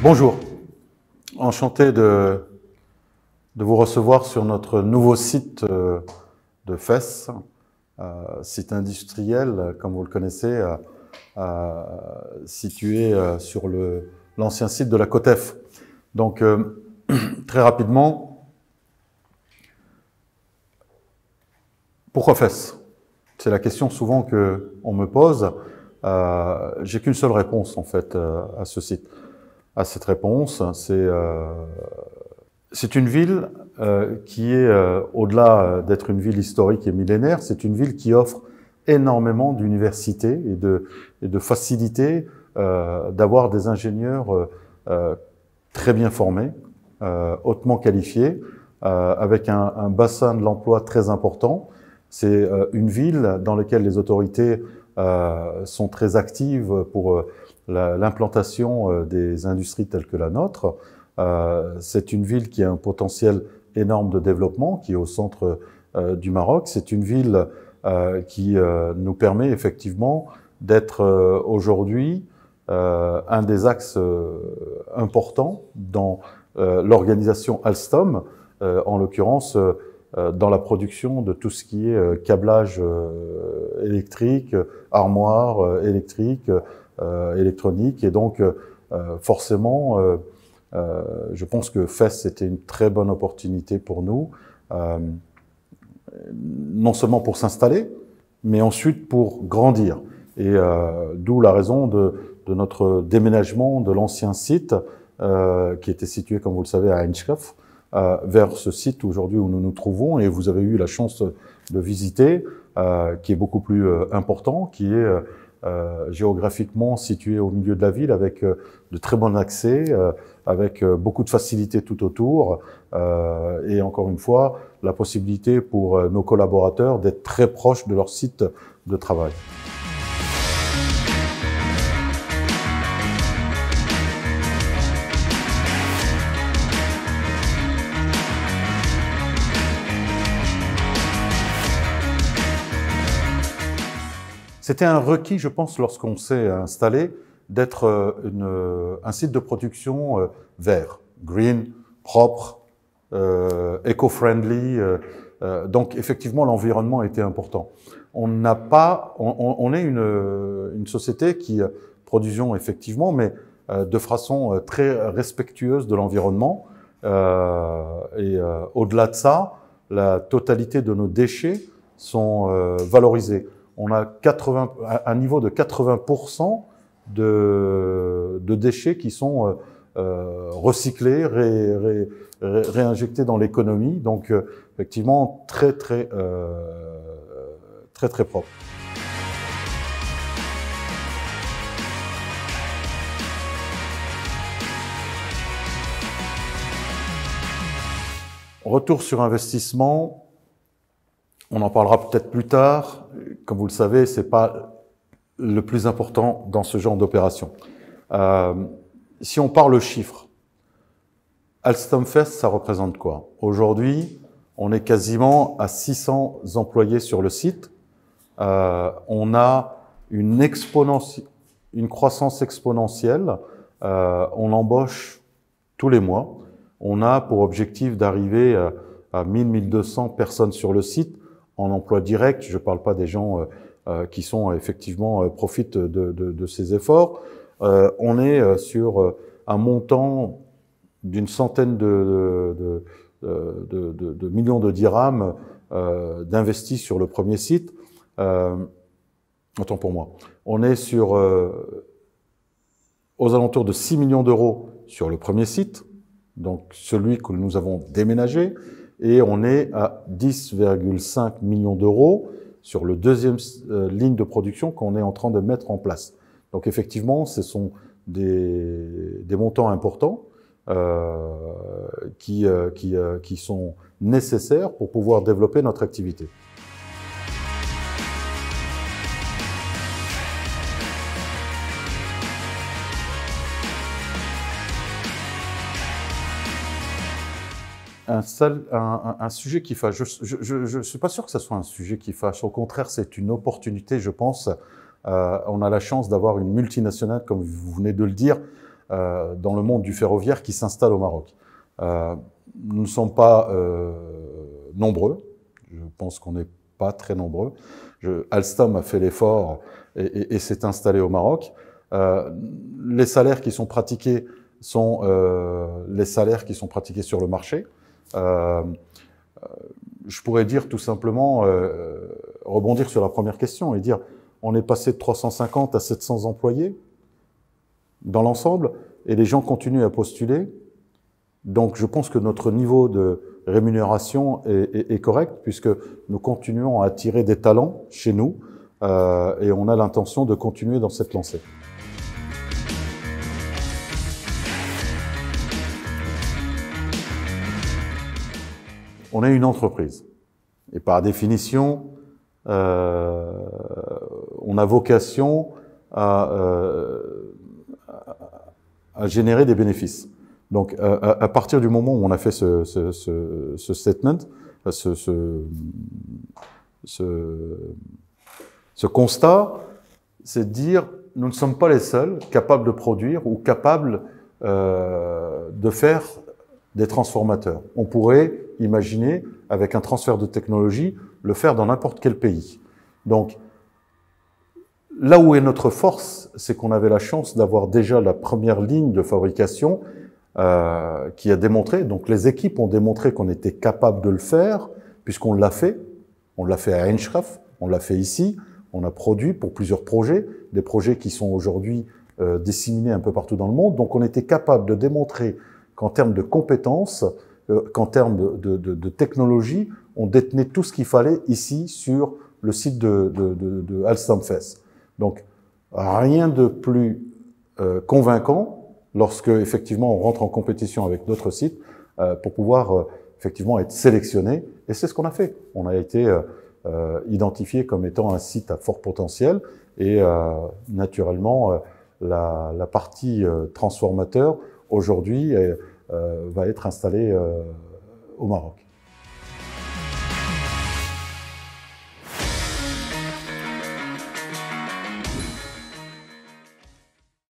Bonjour, enchanté de vous recevoir sur notre nouveau site de Fès, site industriel, comme vous le connaissez, situé sur l'ancien site de la Cotef. Donc, très rapidement, pourquoi Fès? C'est la question souvent qu'on me pose. J'ai qu'une seule réponse en fait à ce site. À cette réponse, c'est une ville qui est, au-delà d'être une ville historique et millénaire, c'est une ville qui offre énormément d'universités et de facilités d'avoir des ingénieurs très bien formés, hautement qualifiés, avec un bassin de l'emploi très important. C'est une ville dans laquelle les autorités sont très actives pour l'implantation des industries telles que la nôtre. C'est une ville qui a un potentiel énorme de développement, qui est au centre du Maroc. C'est une ville qui nous permet effectivement d'être aujourd'hui un des axes importants dans l'organisation Alstom, en l'occurrence dans la production de tout ce qui est câblage électrique, armoire électrique, électronique. Et donc, forcément, je pense que Fès, c'était une très bonne opportunité pour nous, non seulement pour s'installer, mais ensuite pour grandir. Et d'où la raison de notre déménagement de l'ancien site, qui était situé, comme vous le savez, à Ain Chkaf, vers ce site aujourd'hui où nous nous trouvons, et vous avez eu la chance de visiter, qui est beaucoup plus important, qui est géographiquement situé au milieu de la ville, avec de très bons accès, avec beaucoup de facilités tout autour, et encore une fois, la possibilité pour nos collaborateurs d'être très proches de leur site de travail. C'était un requis, je pense, lorsqu'on s'est installé, d'être un site de production vert, green, propre, éco-friendly. Donc, effectivement, l'environnement était important. On est une société qui produisons effectivement, mais de façon très respectueuse de l'environnement. Au-delà de ça, la totalité de nos déchets sont valorisés. On a un niveau de 80% de déchets qui sont recyclés, réinjectés dans l'économie. Donc, effectivement, très propre. Retour sur investissement. On en parlera peut-être plus tard. Comme vous le savez, c'est pas le plus important dans ce genre d'opération. Si on parle chiffres, Alstom Fès, ça représente quoi? Aujourd'hui, on est quasiment à 600 employés sur le site. On a une croissance exponentielle. On embauche tous les mois. On a pour objectif d'arriver à 1000-1200 personnes sur le site en emploi direct. Je ne parle pas des gens qui sont effectivement profitent de ces efforts. On est sur un montant d'une centaine de millions de dirhams d'investis sur le premier site. Autant pour moi. On est sur aux alentours de 6 millions d'euros sur le premier site, donc celui que nous avons déménagé. Et on est à 10,5 millions d'euros sur le deuxième ligne de production qu'on est en train de mettre en place. Donc effectivement, ce sont des montants importants qui sont nécessaires pour pouvoir développer notre activité. Un sujet qui fâche. Je suis pas sûr que ce soit un sujet qui fâche. Au contraire, c'est une opportunité, je pense. On a la chance d'avoir une multinationale, comme vous venez de le dire, dans le monde du ferroviaire qui s'installent au Maroc. Nous ne sommes pas nombreux, je pense qu'on n'est pas très nombreux. Alstom a fait l'effort et s'est installé au Maroc. Les salaires qui sont pratiqués sont les salaires qui sont pratiqués sur le marché. Je pourrais dire tout simplement, rebondir sur la première question et dire on est passé de 350 à 700 employés dans l'ensemble et les gens continuent à postuler. Donc je pense que notre niveau de rémunération est correct puisque nous continuons à attirer des talents chez nous et on a l'intention de continuer dans cette lancée. On est une entreprise et par définition, on a vocation à générer des bénéfices. Donc, à partir du moment où on a fait ce statement, ce constat, c'est de dire nous ne sommes pas les seuls capables de produire ou capables de faire des transformateurs. On pourrait imaginer, avec un transfert de technologie, le faire dans n'importe quel pays. Donc, là où est notre force, c'est qu'on avait la chance d'avoir déjà la première ligne de fabrication qui a démontré, donc les équipes ont démontré qu'on était capable de le faire, puisqu'on l'a fait. On l'a fait à Enschraf, on l'a fait ici, on a produit pour plusieurs projets, des projets qui sont aujourd'hui disséminés un peu partout dans le monde. Donc on était capable de démontrer qu'en termes de compétences, qu'en termes de technologie, on détenait tout ce qu'il fallait ici sur le site de Alstom Fes. Donc rien de plus convaincant lorsque effectivement on rentre en compétition avec d'autres sites pour pouvoir effectivement être sélectionné. Et c'est ce qu'on a fait. On a été identifié comme étant un site à fort potentiel et naturellement la partie transformateur aujourd'hui va être installée au Maroc.